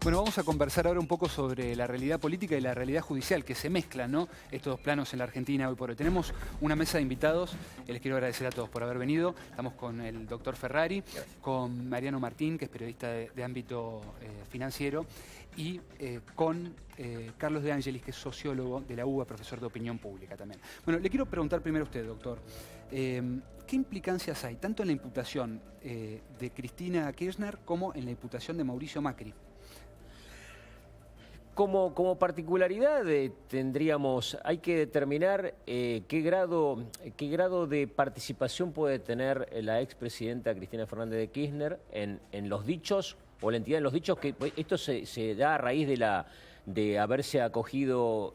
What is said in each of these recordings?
Bueno, vamos a conversar ahora un poco sobre la realidad política y la realidad judicial, que se mezclan, ¿no? Estos dos planos en la Argentina hoy por hoy. Tenemos una mesa de invitados, les quiero agradecer a todos por haber venido. Estamos con el doctor Ferrari, con Mariano Martín, que es periodista de ámbito financiero, y con Carlos De Angelis, que es sociólogo de la UBA, profesor de opinión pública también. Bueno, le quiero preguntar primero a usted, doctor. ¿Qué implicancias hay tanto en la imputación de Cristina Kirchner como en la imputación de Mauricio Macri? Como particularidad hay que determinar qué grado de participación puede tener la expresidenta Cristina Fernández de Kirchner en los dichos, o la entidad en los dichos, que esto se da a raíz de haberse acogido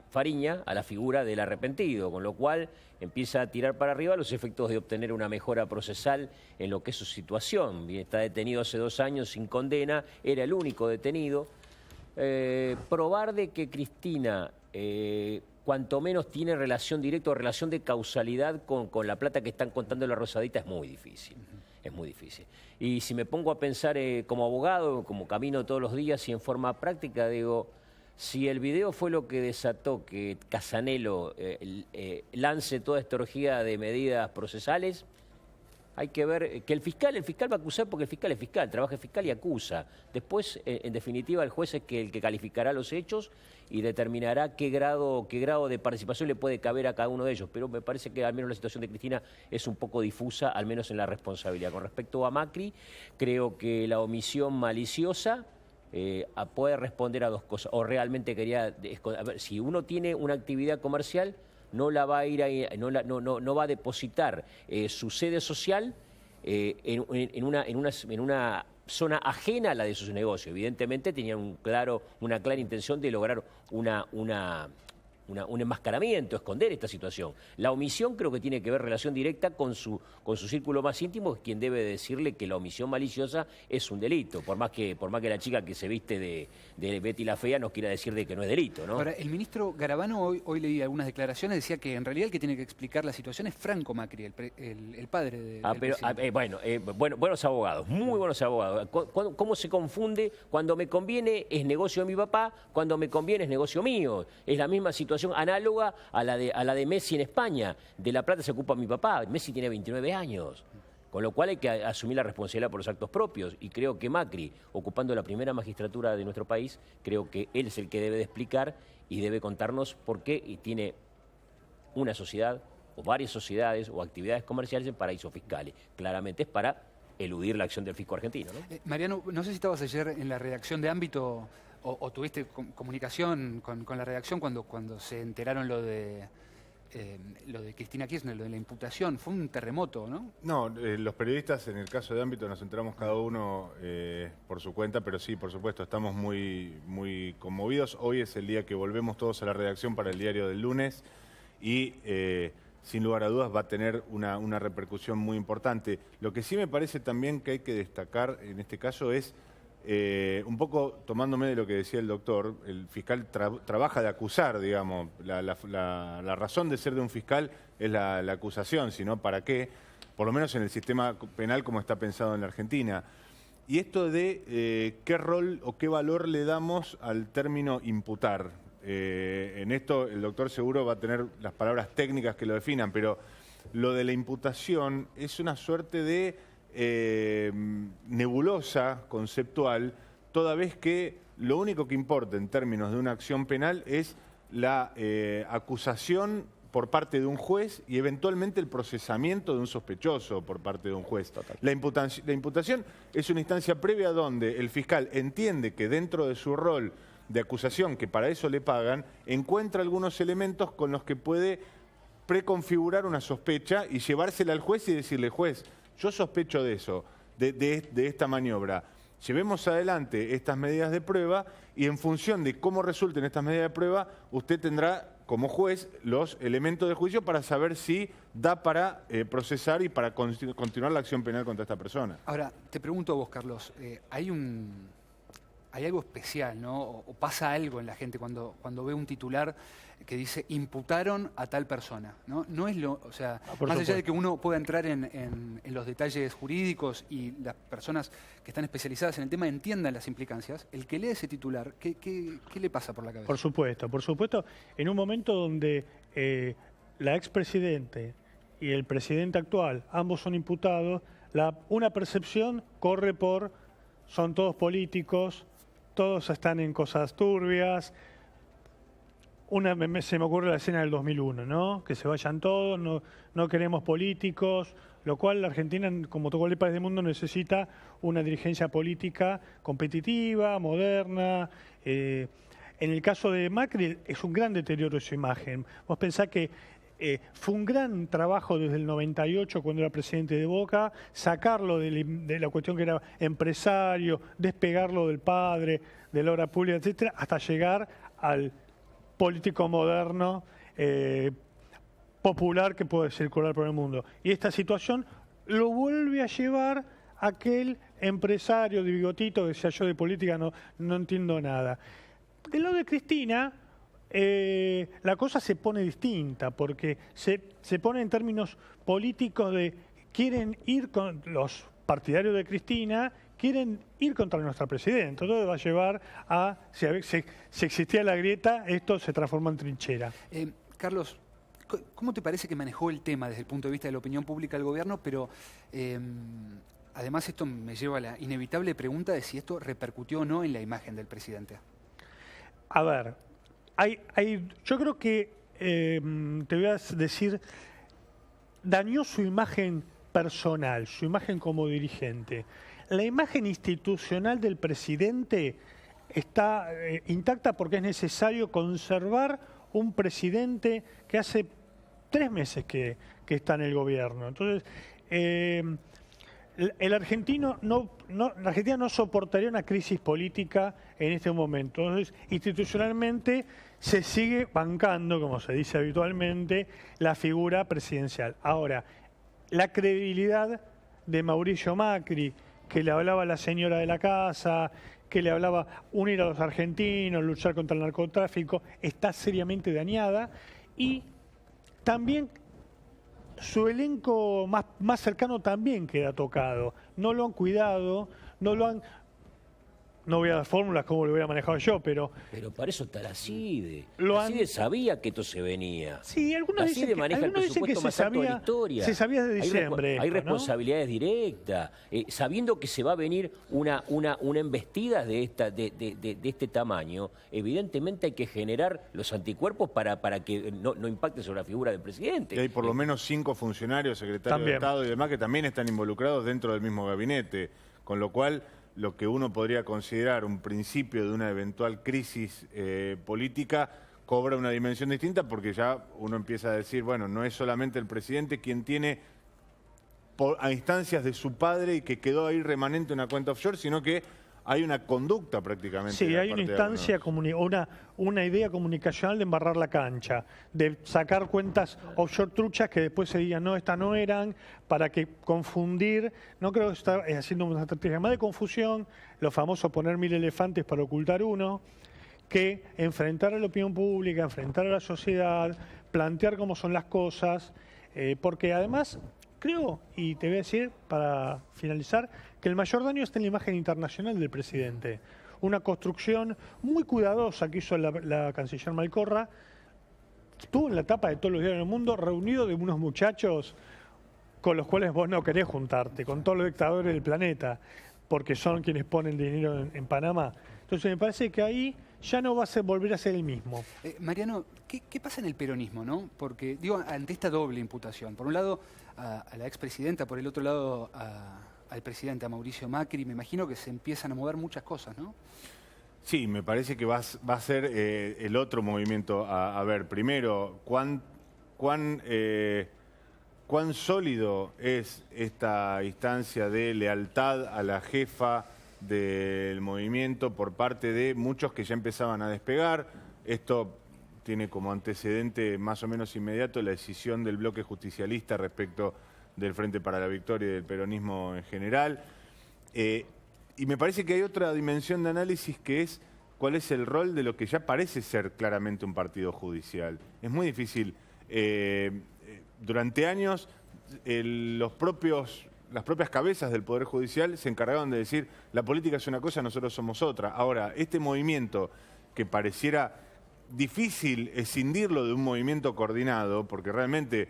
Fariña a la figura del arrepentido, con lo cual empieza a tirar para arriba los efectos de obtener una mejora procesal en lo que es su situación. Bien, está detenido hace 2 años sin condena, era el único detenido. Probar de que Cristina, cuanto menos tiene relación directa o relación de causalidad con la plata que están contando la Rosadita es muy difícil. Es muy difícil. Y si me pongo a pensar como abogado, como camino todos los días y en forma práctica, digo, si el video fue lo que desató que Casanelo lance toda esta orgía de medidas procesales, hay que ver que el fiscal va a acusar porque el fiscal es fiscal, trabaja fiscal y acusa. Después, en definitiva, el juez es el que calificará los hechos y determinará qué grado de participación le puede caber a cada uno de ellos. Pero me parece que al menos la situación de Cristina es un poco difusa, al menos en la responsabilidad. Con respecto a Macri, creo que la omisión maliciosa puede responder a 2 cosas. O realmente quería... A ver, si uno tiene una actividad comercial, no la va a ir ahí, no va a depositar su sede social en una zona ajena a la de sus negocios. Evidentemente tenían una clara intención de lograr un enmascaramiento, esconder esta situación. La omisión creo que tiene que ver relación directa con su círculo más íntimo, que es quien debe decirle que la omisión maliciosa es un delito, por más que la chica que se viste de Betty la Fea nos quiera decir de que no es delito, ¿no? Ahora, el ministro Garabano hoy leí algunas declaraciones, decía que en realidad el que tiene que explicar la situación es Franco Macri, el padre del presidente. Buenos abogados, muy buenos abogados. ¿Cómo se confunde? Cuando me conviene es negocio de mi papá, cuando me conviene es negocio mío. Es la misma situación análoga a la de Messi en España. De la plata se ocupa mi papá. Messi tiene 29 años. Con lo cual hay que asumir la responsabilidad por los actos propios. Y creo que Macri, ocupando la primera magistratura de nuestro país, creo que él es el que debe de explicar y debe contarnos por qué y tiene una sociedad o varias sociedades o actividades comerciales en paraísos fiscales. Claramente es para eludir la acción del fisco argentino, ¿no? Mariano, no sé si estabas ayer en la redacción de Ámbito o tuviste comunicación con la redacción cuando se enteraron lo de Cristina Kirchner, lo de la imputación. Fue un terremoto, ¿no? No, los periodistas en el caso de Ámbito nos enteramos cada uno por su cuenta, pero sí, por supuesto, estamos muy conmovidos. Hoy es el día que volvemos todos a la redacción para el diario del lunes y sin lugar a dudas va a tener una repercusión muy importante. Lo que sí me parece también que hay que destacar en este caso es, un poco tomándome de lo que decía el doctor, el fiscal trabaja de acusar, digamos. La razón de ser de un fiscal es la acusación, si no, ¿para qué? Por lo menos en el sistema penal como está pensado en la Argentina. Y esto de qué rol o qué valor le damos al término imputar. En esto el doctor seguro va a tener las palabras técnicas que lo definan, pero lo de la imputación es una suerte de nebulosa conceptual, toda vez que lo único que importa en términos de una acción penal es la acusación por parte de un juez y eventualmente el procesamiento de un sospechoso por parte de un juez. La imputación es una instancia previa donde el fiscal entiende que dentro de su rol de acusación, que para eso le pagan, encuentra algunos elementos con los que puede preconfigurar una sospecha y llevársela al juez y decirle: juez, yo sospecho de eso, de esta maniobra. Llevemos adelante estas medidas de prueba y en función de cómo resulten estas medidas de prueba, usted tendrá como juez los elementos de juicio para saber si da para procesar y para continuar la acción penal contra esta persona. Ahora, te pregunto a vos, Carlos, ¿hay hay algo especial, ¿no? O pasa algo en la gente cuando ve un titular que dice imputaron a tal persona, ¿no? No es lo, o sea, más allá de que uno pueda entrar en los detalles jurídicos y las personas que están especializadas en el tema entiendan las implicancias, el que lee ese titular, ¿qué le pasa por la cabeza? Por supuesto, en un momento donde la expresidente y el presidente actual, ambos son imputados, una percepción corre por, son todos políticos, todos están en cosas turbias. Se me ocurre la escena del 2001, ¿no? Que se vayan todos, no queremos políticos, lo cual la Argentina, como todo el país del mundo, necesita una dirigencia política competitiva, moderna. En el caso de Macri es un gran deterioro de su imagen. Vos pensás que fue un gran trabajo desde el 98, cuando era presidente de Boca, sacarlo de la cuestión que era empresario, despegarlo del padre, de la obra pública, etcétera, hasta llegar al político moderno, popular, que puede circular por el mundo. Y esta situación lo vuelve a llevar a aquel empresario de bigotito que decía: yo de política no entiendo nada. De lo de Cristina, la cosa se pone distinta, porque se pone en términos políticos de quieren ir con los partidarios de Cristina, quieren ir contra nuestra presidenta. Todo va a llevar a, si existía la grieta, esto se transforma en trinchera. Carlos, ¿cómo te parece que manejó el tema desde el punto de vista de la opinión pública del gobierno? Pero además esto me lleva a la inevitable pregunta de si esto repercutió o no en la imagen del presidente. A ver, yo creo que, te voy a decir, dañó su imagen personal, su imagen como dirigente. La imagen institucional del presidente está intacta porque es necesario conservar un presidente que hace 3 meses que está en el gobierno. Entonces, la Argentina no soportaría una crisis política en este momento. Entonces, institucionalmente se sigue bancando, como se dice habitualmente, la figura presidencial. Ahora, la credibilidad de Mauricio Macri, que le hablaba a la señora de la casa, que le hablaba unir a los argentinos, luchar contra el narcotráfico, está seriamente dañada. Y también su elenco más cercano también queda tocado. No lo han cuidado, no voy a dar fórmulas como lo hubiera manejado yo, pero... Pero para eso está la CIDE. La CIDE sabía que esto se venía. Sí, algunos dicen que se sabía desde diciembre. Hay responsabilidades directas. Sabiendo que se va a venir una embestida de este tamaño, evidentemente hay que generar los anticuerpos para que no impacte sobre la figura del presidente. Y hay por lo menos 5 funcionarios, secretarios de Estado y demás, que también están involucrados dentro del mismo gabinete, con lo cual lo que uno podría considerar un principio de una eventual crisis política cobra una dimensión distinta, porque ya uno empieza a decir, bueno, no es solamente el presidente quien tiene a instancias de su padre y que quedó ahí remanente una cuenta offshore, sino que hay una conducta prácticamente. Sí, hay una instancia, una idea comunicacional de embarrar la cancha, de sacar cuentas offshore truchas que después se digan, no, estas no eran, para que confundir. No creo que está haciendo una estrategia más de confusión, lo famoso poner 1000 elefantes para ocultar uno, que enfrentar a la opinión pública, enfrentar a la sociedad, plantear cómo son las cosas, porque además creo, y te voy a decir para finalizar, que el mayor daño está en la imagen internacional del presidente. Una construcción muy cuidadosa que hizo la canciller Malcorra. Estuvo en la tapa de todos los diarios del mundo, reunido de unos muchachos con los cuales vos no querés juntarte, con todos los dictadores del planeta, porque son quienes ponen dinero en Panamá. Entonces me parece que ahí ya no va a volver a ser el mismo. Mariano, ¿qué pasa en el peronismo, no? Porque, digo, ante esta doble imputación, por un lado a la expresidenta, por el otro lado al presidente, a Mauricio Macri, me imagino que se empiezan a mover muchas cosas, ¿no? Sí, me parece que va a ser el otro movimiento. A ver, primero, cuán sólido es esta instancia de lealtad a la jefa del movimiento por parte de muchos que ya empezaban a despegar. Esto tiene como antecedente más o menos inmediato la decisión del bloque justicialista respecto del Frente para la Victoria y del peronismo en general. Y me parece que hay otra dimensión de análisis que es cuál es el rol de lo que ya parece ser claramente un partido judicial. Es muy difícil. Durante años, las propias cabezas del Poder Judicial se encargaban de decir la política es una cosa, nosotros somos otra. Ahora, este movimiento que pareciera difícil escindirlo de un movimiento coordinado, porque realmente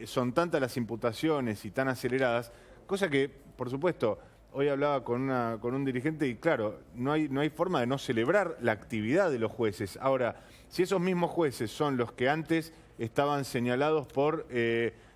son tantas las imputaciones y tan aceleradas, cosa que, por supuesto, hoy hablaba con un dirigente y claro, no hay forma de no celebrar la actividad de los jueces. Ahora, si esos mismos jueces son los que antes estaban señalados por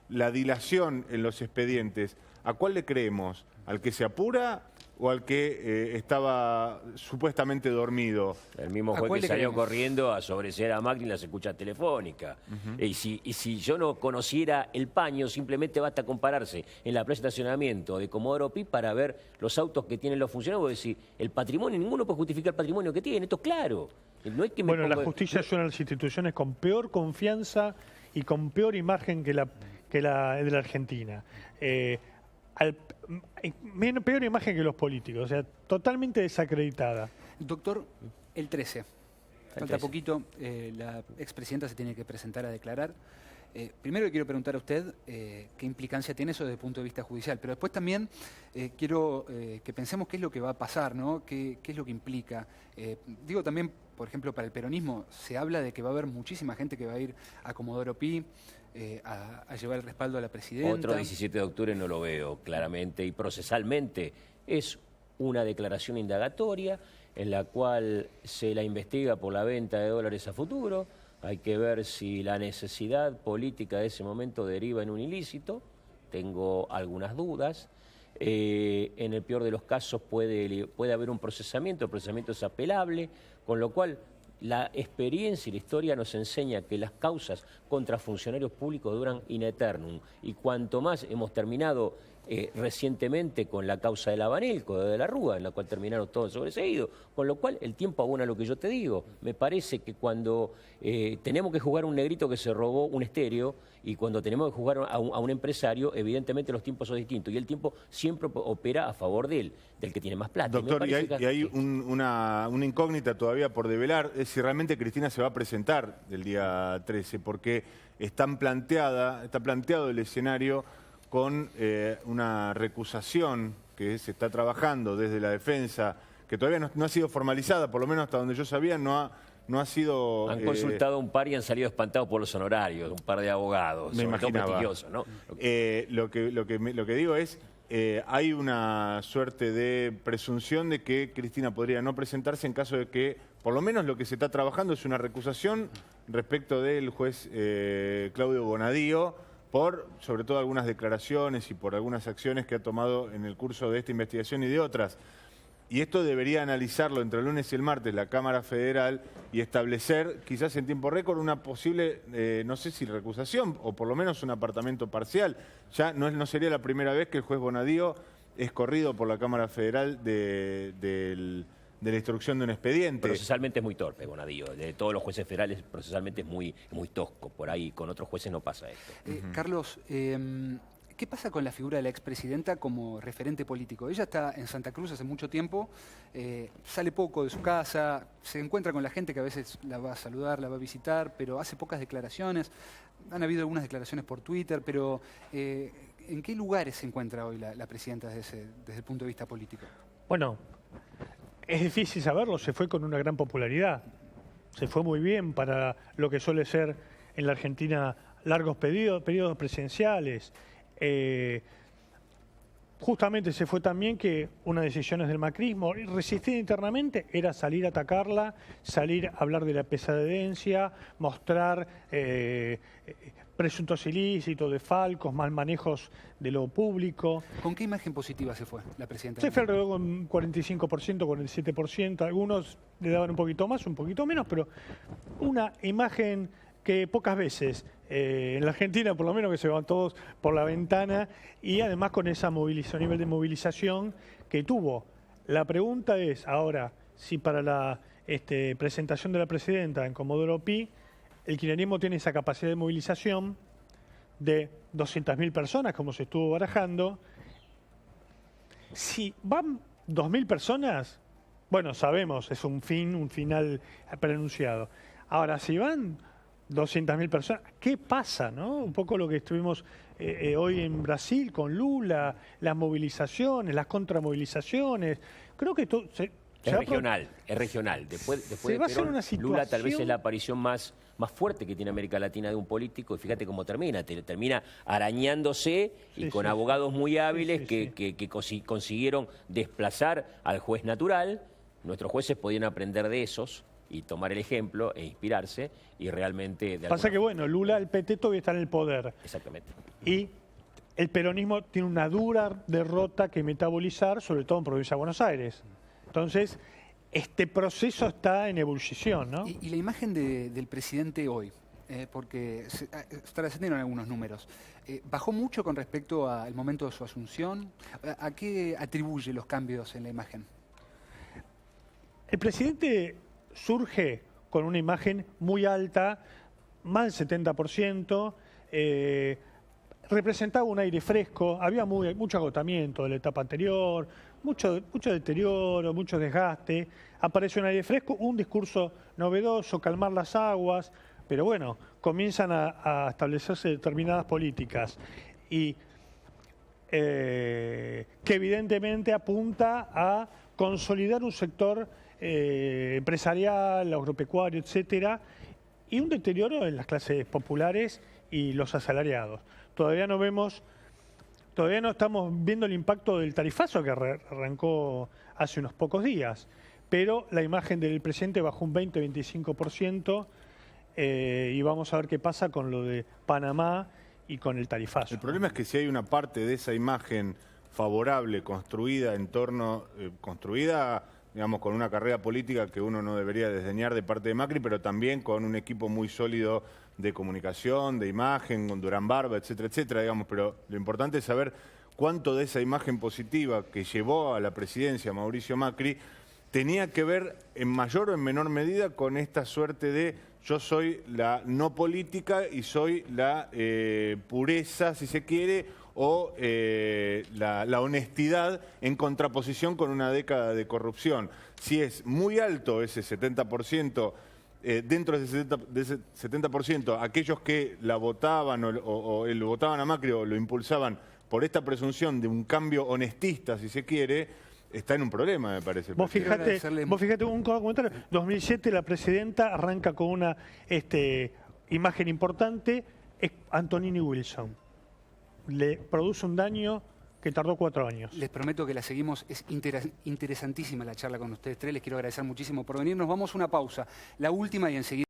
la dilación en los expedientes, ¿a cuál le creemos? ¿Al que se apura o al que estaba supuestamente dormido? El mismo juez que salió corriendo a sobreseer a Macri en las escuchas telefónicas. Y si yo no conociera el paño, simplemente basta compararse en la plaza de estacionamiento de Comodoro Pi para ver los autos que tienen los funcionarios y decir, el patrimonio, ninguno puede justificar el patrimonio que tiene, esto es claro. No es que bueno, la justicia es una de las instituciones con peor confianza y con peor imagen que la de la Argentina. Peor imagen que los políticos, o sea, totalmente desacreditada. Doctor, el 13. Falta poquito, la expresidenta se tiene que presentar a declarar. Primero le quiero preguntar a usted qué implicancia tiene eso desde el punto de vista judicial, pero después también quiero que pensemos qué es lo que va a pasar, ¿no? ¿Qué es lo que implica? Digo también, por ejemplo, para el peronismo, se habla de que va a haber muchísima gente que va a ir a Comodoro Pi a llevar el respaldo a la presidenta. Otro 17 de octubre no lo veo claramente y procesalmente es una declaración indagatoria en la cual se la investiga por la venta de dólares a futuro. Hay que ver si la necesidad política de ese momento deriva en un ilícito. Tengo algunas dudas. En el peor de los casos puede haber un procesamiento. El procesamiento es apelable, con lo cual la experiencia y la historia nos enseña que las causas contra funcionarios públicos duran in aeternum. Y cuanto más hemos terminado recientemente con la causa del Abanelco, de la Rúa, en la cual terminaron todos sobreseídos, con lo cual el tiempo abona lo que yo te digo. Me parece que cuando tenemos que jugar a un negrito que se robó un estéreo y cuando tenemos que jugar a un empresario, evidentemente los tiempos son distintos y el tiempo siempre opera a favor del que tiene más plata. Doctor, y hay una incógnita todavía por develar, es si realmente Cristina se va a presentar el día 13, porque está planteado el escenario con una recusación que se está trabajando desde la defensa, que todavía no ha sido formalizada, por lo menos hasta donde yo sabía, no ha sido... Han consultado un par y han salido espantados por los honorarios, un par de abogados, me imaginaba. ¿No? Lo que digo es, hay una suerte de presunción de que Cristina podría no presentarse en caso de que, por lo menos lo que se está trabajando es una recusación respecto del juez Claudio Bonadío, por sobre todo algunas declaraciones y por algunas acciones que ha tomado en el curso de esta investigación y de otras. Y esto debería analizarlo entre el lunes y el martes la Cámara Federal y establecer, quizás en tiempo récord, una posible, no sé si recusación, o por lo menos un apartamiento parcial. Ya no sería la primera vez que el juez Bonadío es corrido por la Cámara Federal de la instrucción de un expediente. Procesalmente es muy torpe, Bonadío. De todos los jueces federales, procesalmente es muy tosco. Por ahí con otros jueces no pasa esto. Carlos, ¿qué pasa con la figura de la expresidenta como referente político? Ella está en Santa Cruz hace mucho tiempo, sale poco de su casa, se encuentra con la gente que a veces la va a saludar, la va a visitar, pero hace pocas declaraciones. Han habido algunas declaraciones por Twitter, pero ¿en qué lugares se encuentra hoy la presidenta desde el punto de vista político? Bueno, es difícil saberlo, se fue con una gran popularidad. Se fue muy bien para lo que suele ser en la Argentina largos periodos presidenciales. Justamente se fue también que una decisión del macrismo, resistir internamente, era salir a atacarla, salir a hablar de la pesadencia, mostrar presuntos ilícitos, desfalcos, mal manejos de lo público. ¿Con qué imagen positiva se fue la presidenta? Se fue alrededor con 45%, 47%, algunos le daban un poquito más, un poquito menos, pero una imagen que pocas veces en la Argentina, por lo menos, que se van todos por la ventana y además con ese nivel de movilización que tuvo. La pregunta es ahora si para la presentación de la presidenta en Comodoro Pi el kirchnerismo tiene esa capacidad de movilización de 200.000 personas, como se estuvo barajando. Si van 2.000 personas, bueno, sabemos, es un final preanunciado. Ahora, si van 200.000 personas, ¿qué pasa, no? Un poco lo que estuvimos hoy en Brasil con Lula, las movilizaciones, las contramovilizaciones. Creo que todo... Es regional. Después de Perón, Lula tal vez es la aparición más fuerte que tiene América Latina de un político, y fíjate cómo termina arañándose y con abogados muy hábiles que consiguieron desplazar al juez natural. Nuestros jueces podían aprender de esos y tomar el ejemplo e inspirarse, y realmente... Pasa que, bueno, Lula, el PT todavía está en el poder. Exactamente. Y el peronismo tiene una dura derrota que metabolizar, sobre todo en Provincia de Buenos Aires. Entonces, este proceso está en ebullición, ¿no? Y la imagen del presidente hoy, porque trascendieron algunos números, ¿bajó mucho con respecto al momento de su asunción? ¿A qué atribuye los cambios en la imagen? El presidente surge con una imagen muy alta, más del 70%, representaba un aire fresco, había mucho agotamiento de la etapa anterior, mucho deterioro, mucho desgaste, aparece un aire fresco, un discurso novedoso, calmar las aguas, pero bueno, comienzan a establecerse determinadas políticas y que evidentemente apunta a consolidar un sector empresarial, agropecuario, etcétera, y un deterioro en las clases populares y los asalariados. Todavía no estamos viendo el impacto del tarifazo que arrancó hace unos pocos días, pero la imagen del presidente bajó un 20-25%, y vamos a ver qué pasa con lo de Panamá y con el tarifazo. El problema es que si hay una parte de esa imagen favorable, construida digamos, con una carrera política que uno no debería desdeñar de parte de Macri, pero también con un equipo muy sólido de comunicación, de imagen, con Durán Barba, etcétera, etcétera, digamos. Pero lo importante es saber cuánto de esa imagen positiva que llevó a la presidencia Mauricio Macri tenía que ver en mayor o en menor medida con esta suerte de yo soy la no política y soy la pureza, si se quiere, o la honestidad en contraposición con una década de corrupción. Si es muy alto ese 70%, dentro de ese 70%, aquellos que la votaban o lo votaban a Macri o lo impulsaban por esta presunción de un cambio honestista, si se quiere, está en un problema, me parece. Vos fíjate un comentario. 2007 la presidenta arranca con una imagen importante, es Antonini Wilson. Le produce un daño que tardó 4 años. Les prometo que la seguimos, es interesantísima la charla con ustedes tres, les quiero agradecer muchísimo por venir. Nos vamos a una pausa, la última, y enseguida...